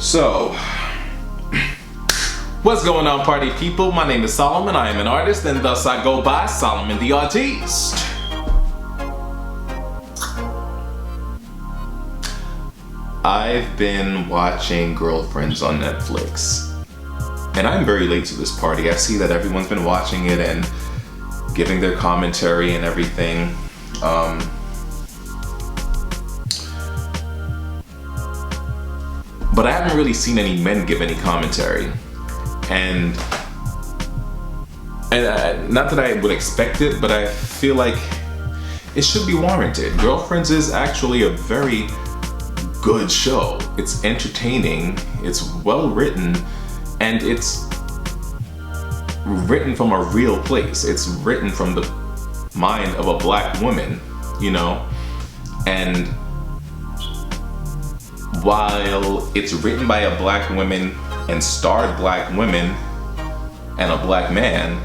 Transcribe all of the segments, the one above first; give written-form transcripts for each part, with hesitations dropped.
So, what's going on, party people? My name is Solomon. I am an artist, and thus I go by Solomon the Artiste. I've been watching Girlfriends on Netflix, and I'm very late to this party. I see that everyone's been watching it and giving their commentary and everything. But I haven't really seen any men give any commentary, and not that I would expect it, but I feel like it should be warranted. Girlfriends is actually a very good show. It's entertaining, it's well written, and it's written from a real place. It's written from the mind of a black woman, you know? And while it's written by a black woman and starred black women and a black man,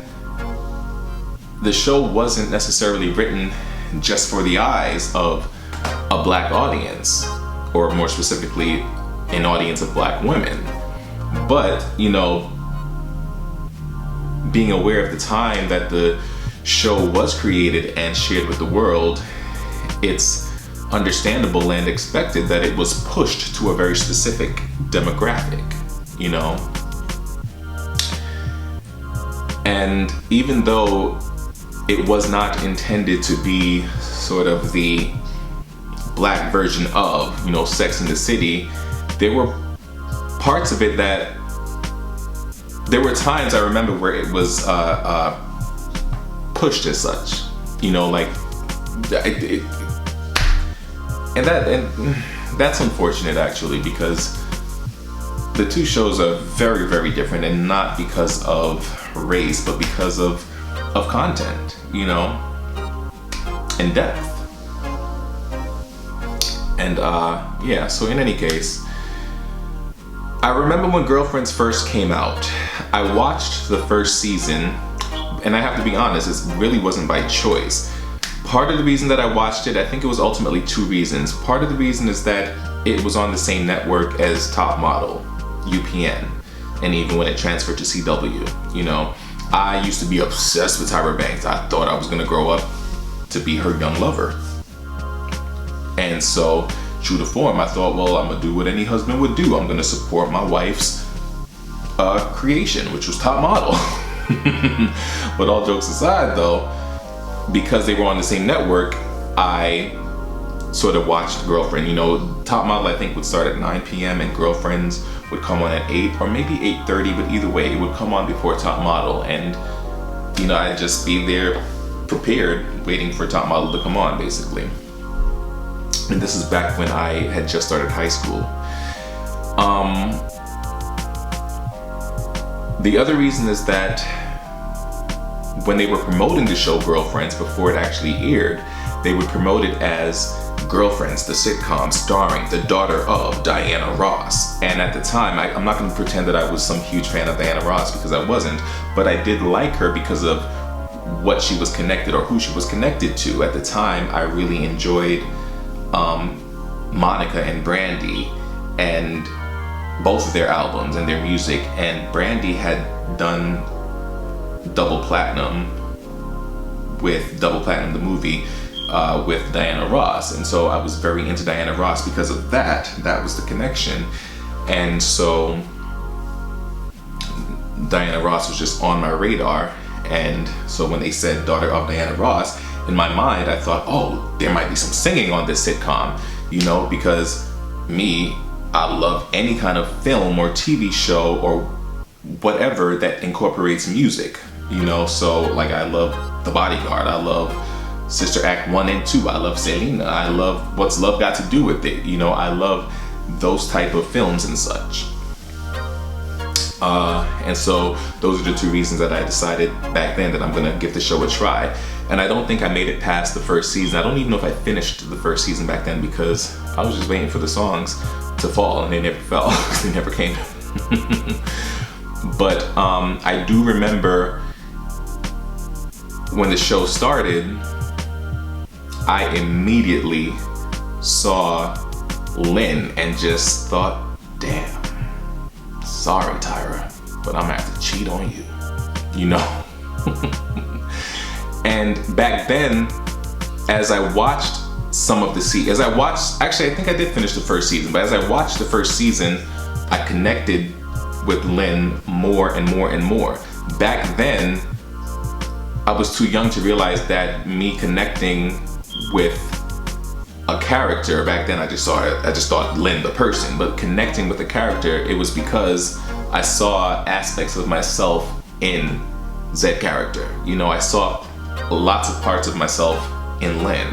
the show wasn't necessarily written just for the eyes of a black audience, or more specifically, an audience of black women. But, you know, being aware of the time that the show was created and shared with the world, it's understandable and expected that it was pushed to a very specific demographic, you know? And even though it was not intended to be sort of the black version of, you know, Sex and the City, there were parts of it that, there were times I remember where it was pushed as such, you know, like, and that's unfortunate actually, because the two shows are very, very different, and not because of race, but because of content, you know, and depth. And yeah, so in any case, I remember when Girlfriends first came out, I watched the first season, and I have to be honest, it really wasn't by choice. Part of the reason that I watched it, I think it was ultimately two reasons. Part of the reason is that it was on the same network as Top Model, UPN, and even when it transferred to CW, you know. I used to be obsessed with Tyra Banks. I thought I was gonna grow up to be her young lover. And so, true to form, I thought, well, I'm gonna do what any husband would do. I'm gonna support my wife's creation, which was Top Model. But all jokes aside though, because they were on the same network, I sort of watched Girlfriend. You know, Top Model I think would start at 9 p.m. and Girlfriends would come on at 8 or maybe 8:30, but either way, it would come on before Top Model. And, you know, I'd just be there prepared, waiting for Top Model to come on, basically. And this is back when I had just started high school. The other reason is that when they were promoting the show Girlfriends before it actually aired, they would promote it as Girlfriends, the sitcom starring the daughter of Diana Ross. And at the time, I'm not going to pretend that I was some huge fan of Diana Ross, because I wasn't, but I did like her because of what she was connected, or who she was connected to. At the time, I really enjoyed Monica and Brandy, and both of their albums and their music. And Brandy had done Double Platinum the movie with Diana Ross, and so I was very into Diana Ross because of that. That was the connection. And so Diana Ross was just on my radar. And so when they said daughter of Diana Ross, in my mind I thought, oh, there might be some singing on this sitcom, you know, because I love any kind of film or TV show or whatever that incorporates music, you know. So like, I love The Bodyguard, I love Sister Act 1 and 2, I love Selena, I love What's Love Got to Do with It, you know, I love those type of films and such. And so those are the two reasons that I decided back then that I'm gonna give the show a try. And I don't think I made it past the first season. I don't even know if I finished the first season back then, because I was just waiting for the songs to fall, and they never fell. They never came. But I do remember when the show started, I immediately saw Lynn and just thought, damn, sorry, Tyra, but I'm gonna have to cheat on you. You know? And back then, as I watched some of the actually, I think I did finish the first season, but as I watched the first season, I connected with Lynn more and more and more. Back then, I was too young to realize that me connecting with a character, back then I just thought Lynn the person, but connecting with the character, it was because I saw aspects of myself in Zed character. You know, I saw lots of parts of myself in Lynn.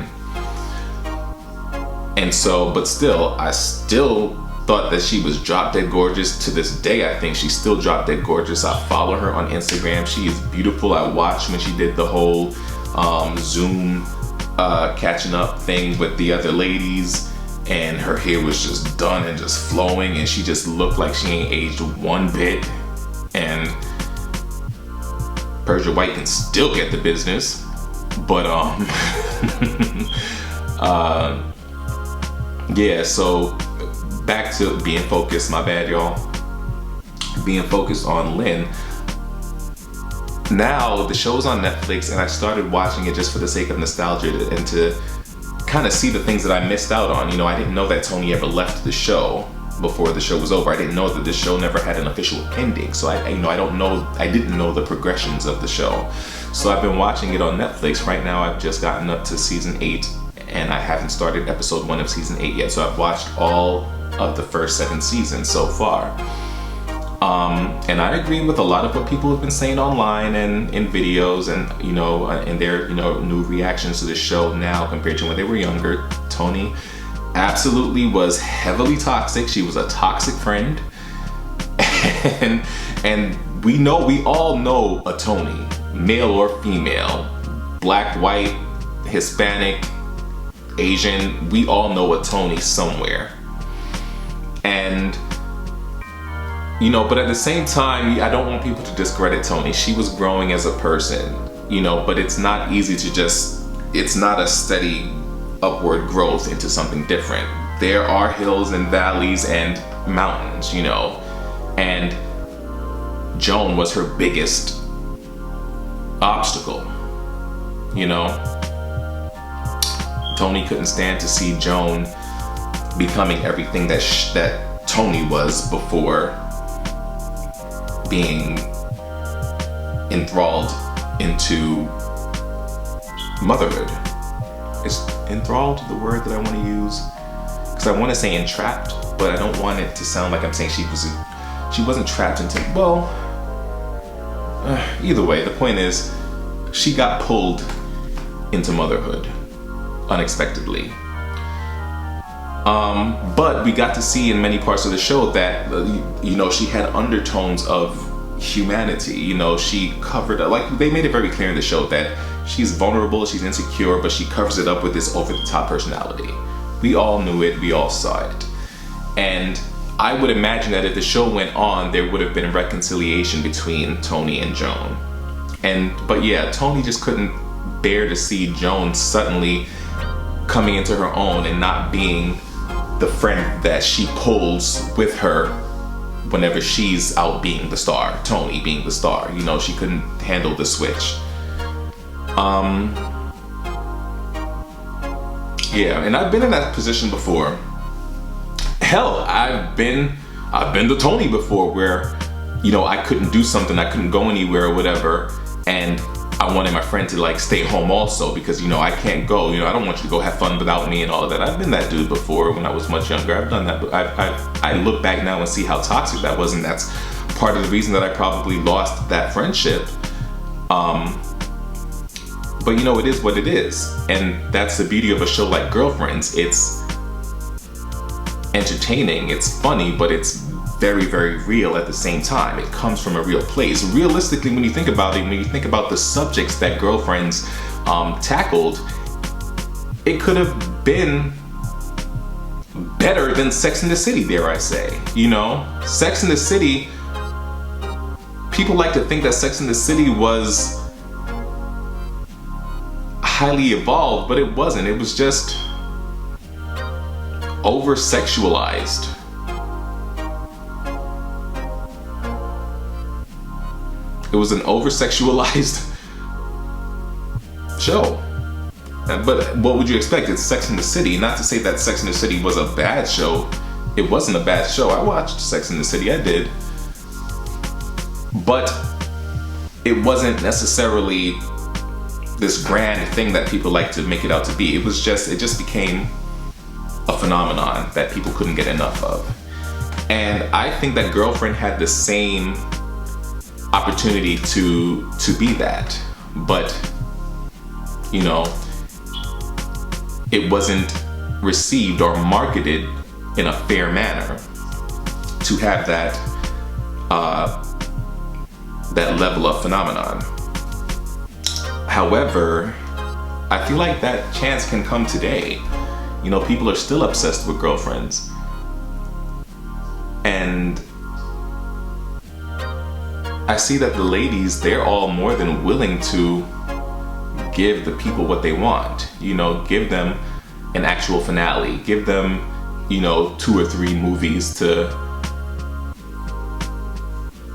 And so, but still, I still thought that she was drop dead gorgeous. To this day, I think she's still drop dead gorgeous. I follow her on Instagram. She is beautiful. I watched when she did the whole Zoom catching up thing with the other ladies, and her hair was just done and just flowing, and she just looked like she ain't aged one bit. And Persia White can still get the business, but yeah, so back to being focused, my bad y'all, being focused on Lynn. Now the show's on Netflix, and I started watching it just for the sake of nostalgia and to kind of see the things that I missed out on. You know, I didn't know that Tony ever left the show before the show was over. I didn't know that the show never had an official ending, so I didn't know the progressions of the show. So I've been watching it on Netflix. Right now I've just gotten up to season 8, and I haven't started episode 1 of season 8 yet, so I've watched all of the first 7 seasons so far. And I agree with a lot of what people have been saying online and in videos, and in their new reactions to the show now compared to when they were younger. Tony absolutely was heavily toxic. She was a toxic friend, and we all know a Tony, male or female, black, white, Hispanic, Asian. We all know a Tony somewhere. And but at the same time, I don't want people to discredit Tony. She was growing as a person, but it's not easy to it's not a steady upward growth into something different. There are hills and valleys and mountains, and Joan was her biggest obstacle, Tony couldn't stand to see Joan becoming everything that Tony was before being enthralled into motherhood. Is enthralled the word that I want to use? Because I want to say entrapped, but I don't want it to sound like I'm saying she wasn't trapped into, either way, the point is she got pulled into motherhood unexpectedly. But we got to see in many parts of the show that, she had undertones of humanity. She covered, like, they made it very clear in the show that she's vulnerable, she's insecure, but she covers it up with this over-the-top personality. We all knew it, we all saw it. And I would imagine that if the show went on, there would have been a reconciliation between Tony and Joan. But yeah, Tony just couldn't bear to see Joan suddenly coming into her own and not being the friend that she pulls with her whenever she's out being the star, Tony being the star. She couldn't handle the switch. Yeah, and I've been in that position before. Hell, I've been the Tony before, where I couldn't do something, I couldn't go anywhere or whatever, and I wanted my friend to stay home also because I can't go. I don't want you to go have fun without me and all of that. I've been that dude before when I was much younger. I've done that, but I look back now and see how toxic that was, and that's part of the reason that I probably lost that friendship. But it is what it is, and that's the beauty of a show like Girlfriends. It's entertaining, it's funny, but it's very, very real at the same time. It comes from a real place. Realistically, when you think about it, when you think about the subjects that Girlfriends tackled, it could have been better than Sex and the City, dare I say. Sex and the City, people like to think that Sex and the City was highly evolved, but it wasn't. It was just over-sexualized. It was an over-sexualized show. But what would you expect? It's Sex and the City. Not to say that Sex and the City was a bad show. It wasn't a bad show. I watched Sex and the City, I did. But it wasn't necessarily this grand thing that people like to make it out to be. It just became a phenomenon that people couldn't get enough of. And I think that Girlfriend had the same opportunity to be that. But, you know, it wasn't received or marketed in a fair manner to have that that level of phenomenon. However, I feel like that chance can come today. You know, people are still obsessed with Girlfriends. And I see that the ladies, they're all more than willing to give the people what they want. You know, give them an actual finale. Give them, you know, 2 or 3 movies to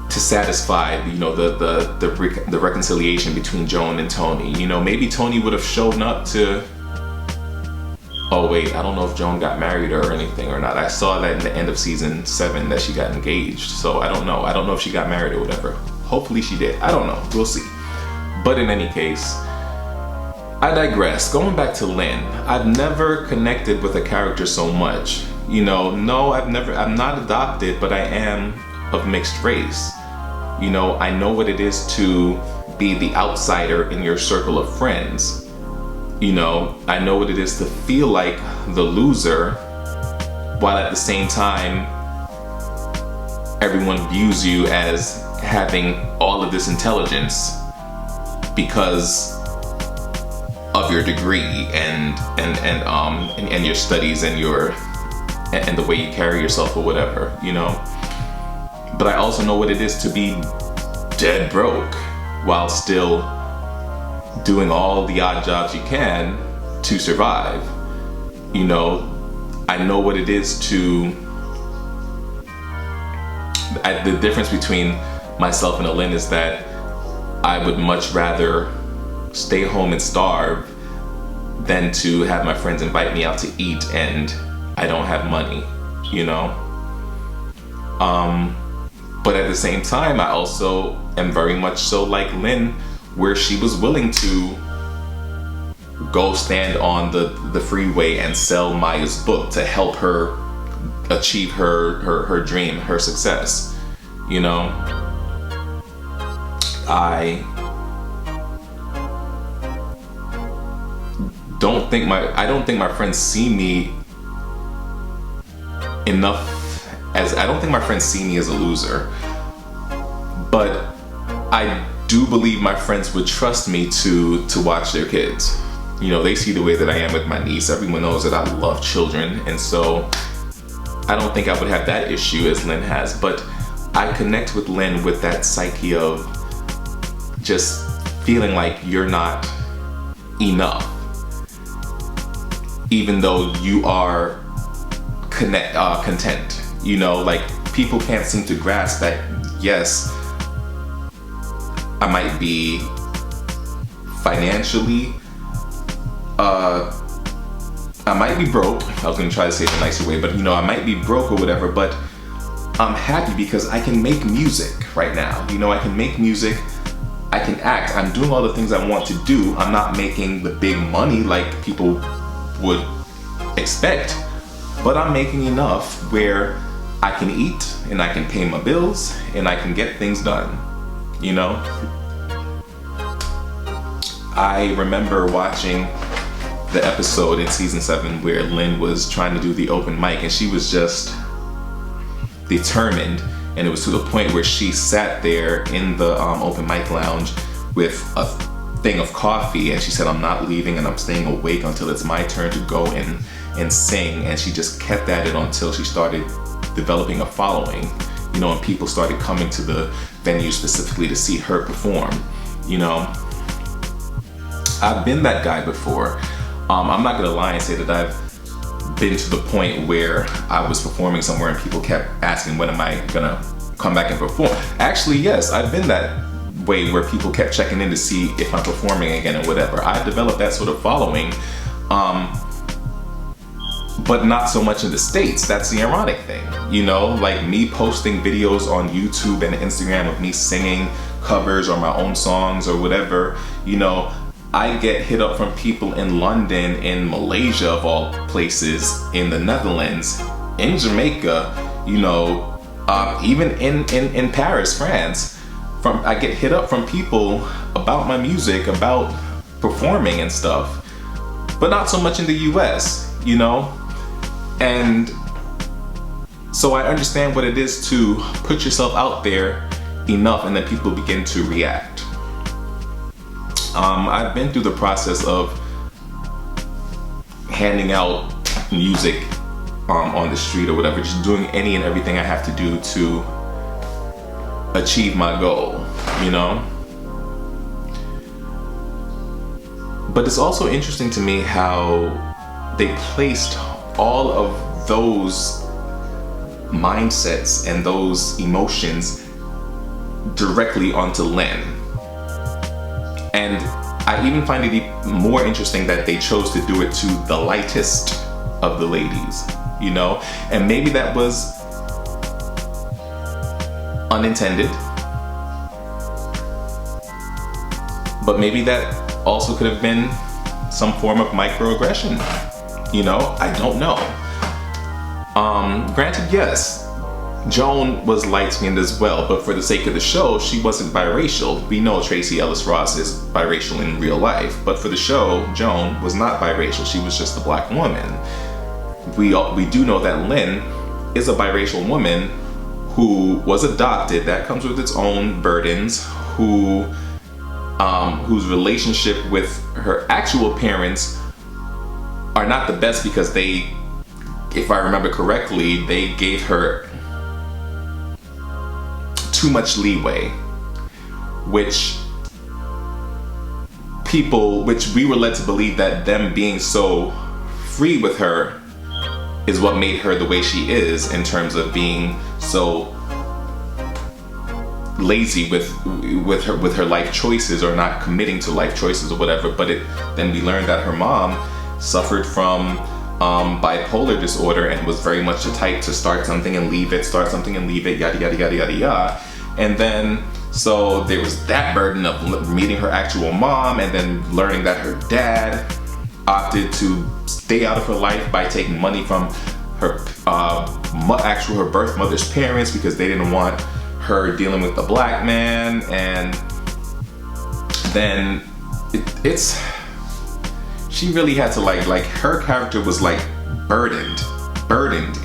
satisfy, you know, the reconciliation between Joan and Tony. You know, maybe Tony would have shown up to. Oh wait, I don't know if Joan got married or anything or not. I saw that in the end of season 7 that she got engaged. So I don't know. I don't know if she got married or whatever. Hopefully she did. I don't know. We'll see. But in any case, I digress. Going back to Lynn, I've never connected with a character so much. You know, no, I'm not adopted, but I am of mixed race. You know, I know what it is to be the outsider in your circle of friends. You know, I know what it is to feel like the loser, while at the same time, everyone views you as having all of this intelligence because of your degree and your studies and the way you carry yourself or whatever, you know. But I also know what it is to be dead broke while still doing all the odd jobs you can to survive. You know, I know what it is to. The difference between myself and Lynn is that I would much rather stay home and starve than to have my friends invite me out to eat and I don't have money, you know? But at the same time, I also am very much so like Lynn, where she was willing to go stand on the freeway and sell Maya's book to help her achieve her dream, her success, you know? I don't think my friends see me enough I don't think my friends see me as a loser, but I do believe my friends would trust me to watch their kids. You know, they see the way that I am with my niece. Everyone knows that I love children, and so I don't think I would have that issue as Lynn has, but I connect with Lynn with that psyche of just feeling like you're not enough, even though you are content. You know, like, people can't seem to grasp that, yes, I might be financially, I might be broke. I was gonna try to say it in a nicer way, but you know, I might be broke or whatever, but I'm happy because I can make music right now. You know, I can make music, I can act, I'm doing all the things I want to do. I'm not making the big money like people would expect, but I'm making enough where I can eat and I can pay my bills and I can get things done, you know? I remember watching the episode in season 7 where Lynn was trying to do the open mic and she was just determined, and it was to the point where she sat there in the open mic lounge with a thing of coffee and she said, I'm not leaving and I'm staying awake until it's my turn to go and sing. And she just kept at it until she started developing a following, you know, and people started coming to the venue specifically to see her perform. You know, I've been that guy before. I'm not gonna lie and say that I've been to the point where I was performing somewhere and people kept asking, when am I gonna come back and perform? Actually, yes, I've been that way where people kept checking in to see if I'm performing again or whatever. I developed that sort of following, but not so much in the States. That's the ironic thing, you know, like me posting videos on YouTube and Instagram of me singing covers or my own songs or whatever, you know, I get hit up from people in London, in Malaysia of all places, in the Netherlands, in Jamaica, you know, even in Paris, France. I get hit up from people about my music, about performing and stuff, but not so much in the US, you know? And so I understand what it is to put yourself out there enough and then people begin to react. I've been through the process of handing out music on the street or whatever, just doing any and everything I have to do to achieve my goal, you know? But it's also interesting to me how they placed all of those mindsets and those emotions directly onto Lynn. And I even find it more interesting that they chose to do it to the lightest of the ladies, you know? And maybe that was unintended, but maybe that also could have been some form of microaggression, you know? I don't know. Granted, yes, Joan was light-skinned as well, but for the sake of the show, she wasn't biracial. We know Tracee Ellis Ross is biracial in real life, but for the show, Joan was not biracial. She was just a black woman. We do know that Lynn is a biracial woman who was adopted. That comes with its own burdens, whose relationship with her actual parents are not the best because they, if I remember correctly, they gave her too much leeway, which we were led to believe that them being so free with her is what made her the way she is, in terms of being so lazy with her life choices, or not committing to life choices or whatever. But then we learned that her mom suffered from bipolar disorder and was very much the type to start something and leave it, start something and leave it, yada yada yada yada yada. And then so there was that burden of meeting her actual mom, and then learning that her dad opted to stay out of her life by taking money from her her birth mother's parents because they didn't want her dealing with the black man. And then she really had to like her character was like burdened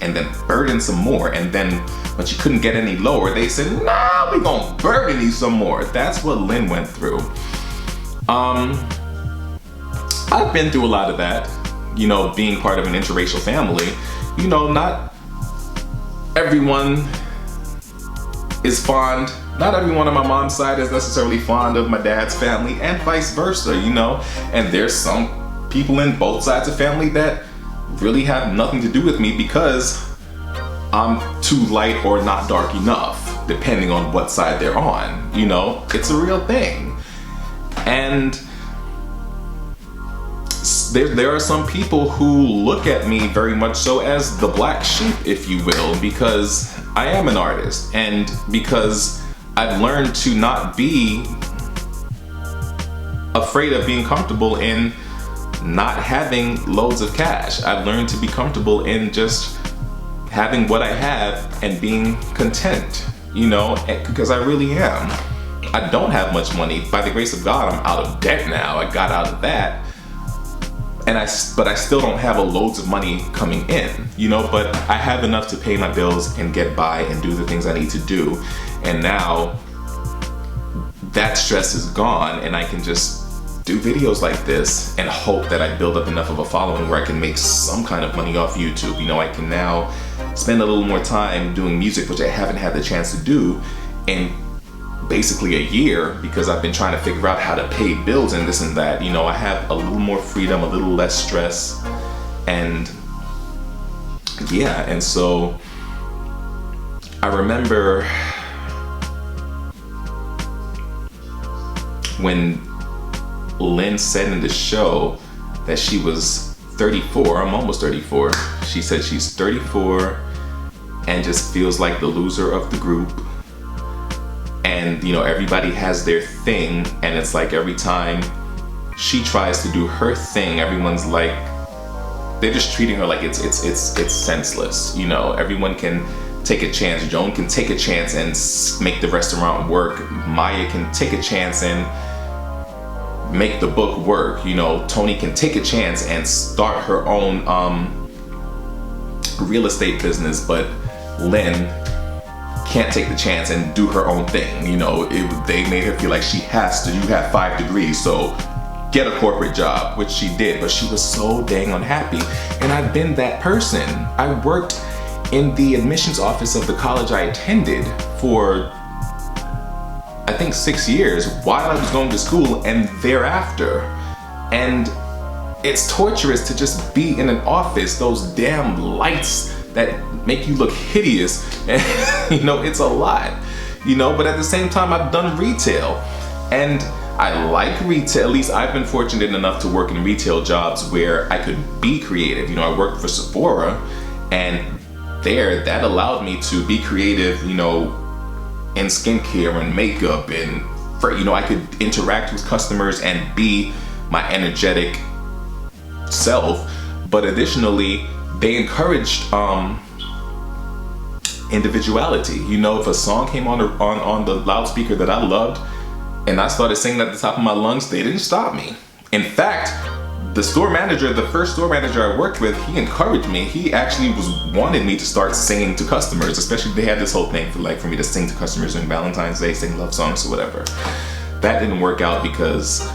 and then burdened some more, and then when she couldn't get any lower, they said, nah, we gonna burden you some more. That's what Lynn went through. I've been through a lot of that, you know, being part of an interracial family. You know, not everyone is fond, not everyone on my mom's side is necessarily fond of my dad's family, and vice versa, you know? And there's some people in both sides of family that really have nothing to do with me because I'm too light or not dark enough, depending on what side they're on, you know? It's a real thing. And there are some people who look at me very much so as the black sheep, if you will, because I am an artist, and because I've learned to not be afraid of being comfortable in not having loads of cash. I've learned to be comfortable in just having what I have and being content, you know, because I really am. I don't have much money. By the grace of God, I'm out of debt now. I got out of that. But I still don't have loads of money coming in, you know, but I have enough to pay my bills and get by and do the things I need to do. And now that stress is gone, and I can just do videos like this and hope that I build up enough of a following where I can make some kind of money off YouTube. You know, I can now spend a little more time doing music, which I haven't had the chance to do in basically a year, because I've been trying to figure out how to pay bills and this and that. You know, I have a little more freedom, a little less stress, and yeah. And so I remember when Lynn said in the show that she was 34, I'm almost 34. She said she's 34 and just feels like the loser of the group. And you know, everybody has their thing, and it's like every time she tries to do her thing, everyone's like, they're just treating her like it's senseless. You know, everyone can take a chance. Joan can take a chance and make the restaurant work. Maya can take a chance and make the book work. You know, Toni can take a chance and start her own real estate business, but Lynn can't take the chance and do her own thing. You know, they made her feel like she has to. You have 5 degrees, so get a corporate job, which she did, but she was so dang unhappy. And I've been that person. I worked in the admissions office of the college I attended for, I think, 6 years while I was going to school and thereafter. And it's torturous to just be in an office, those damn lights that make you look hideous. And you know, it's a lot, you know, but at the same time, I've done retail and I like retail. At least I've been fortunate enough to work in retail jobs where I could be creative. You know, I worked for Sephora, and there that allowed me to be creative, you know, in skincare and makeup, and you know, I could interact with customers and be my energetic self. But additionally, they encouraged individuality. You know, if a song came on the loudspeaker that I loved, and I started singing at the top of my lungs, they didn't stop me. In fact, the store manager, the first store manager I worked with, he encouraged me. He actually wanted me to start singing to customers, especially they had this whole thing for me to sing to customers on Valentine's Day, sing love songs or whatever. That didn't work out because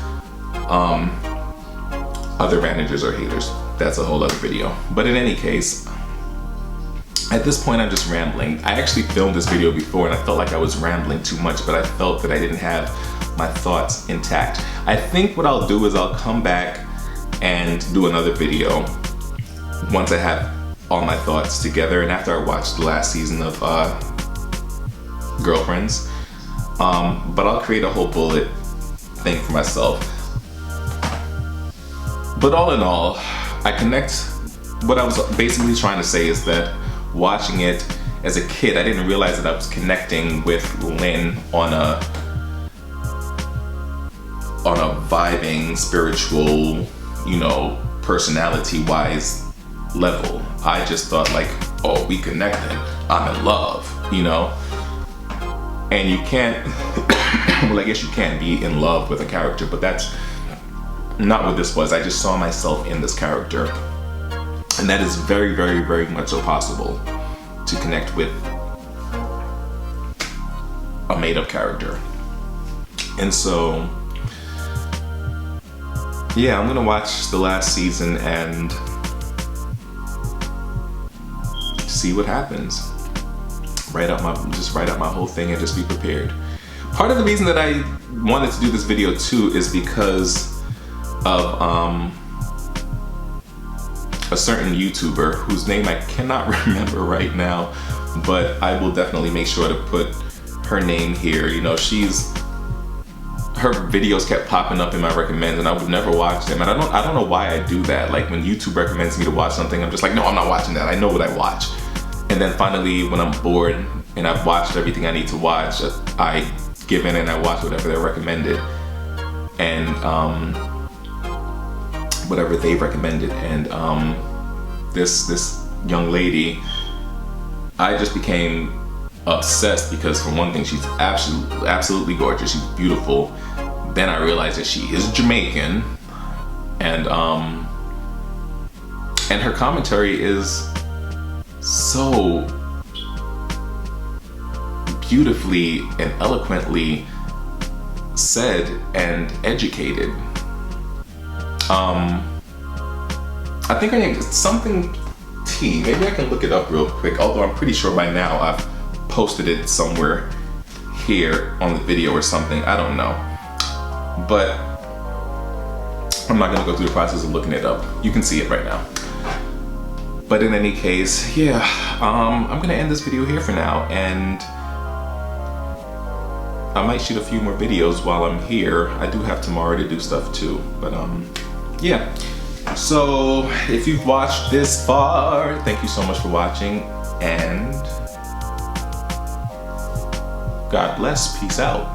other managers are haters. That's a whole other video. But in any case, at this point, I'm just rambling. I actually filmed this video before and I felt like I was rambling too much, but I felt that I didn't have my thoughts intact. I think what I'll do is I'll come back and do another video once I have all my thoughts together and after I watch the last season of Girlfriends. But I'll create a whole bullet thing for myself. But all in all, what I was basically trying to say is that watching it as a kid, I didn't realize that I was connecting with Lynn on a vibing, spiritual, you know, personality-wise level. I just thought like, oh, we connected, I'm in love, you know? And you can't, well, I guess you can't be in love with a character, but that's not what this was. I just saw myself in this character. And that is very, very, very much so possible to connect with a made-up character. And so, yeah, I'm gonna watch the last season and see what happens. Just write out my whole thing and just be prepared. Part of the reason that I wanted to do this video too is because of a certain YouTuber whose name I cannot remember right now, but I will definitely make sure to put her name here. You know, her videos kept popping up in my recommends and I would never watch them. And I don't know why I do that. Like when YouTube recommends me to watch something, I'm just like, no, I'm not watching that. I know what I watch. And then finally, when I'm bored and I've watched everything I need to watch, I give in and I watch whatever they're recommended. And whatever they've recommended. And this young lady, I just became obsessed because for one thing, she's absolutely gorgeous. She's beautiful. Then I realized that she is Jamaican, and her commentary is so beautifully and eloquently said and educated. I think her name is something T. Maybe I can look it up real quick, although I'm pretty sure by now I've posted it somewhere here on the video or something. I don't know. But I'm not gonna go through the process of looking it up. You can see it right now. But in any case, yeah, I'm gonna end this video here for now, and I might shoot a few more videos while I'm here. I do have tomorrow to do stuff too, but yeah. So if you've watched this far, thank you so much for watching, and God bless. Peace out.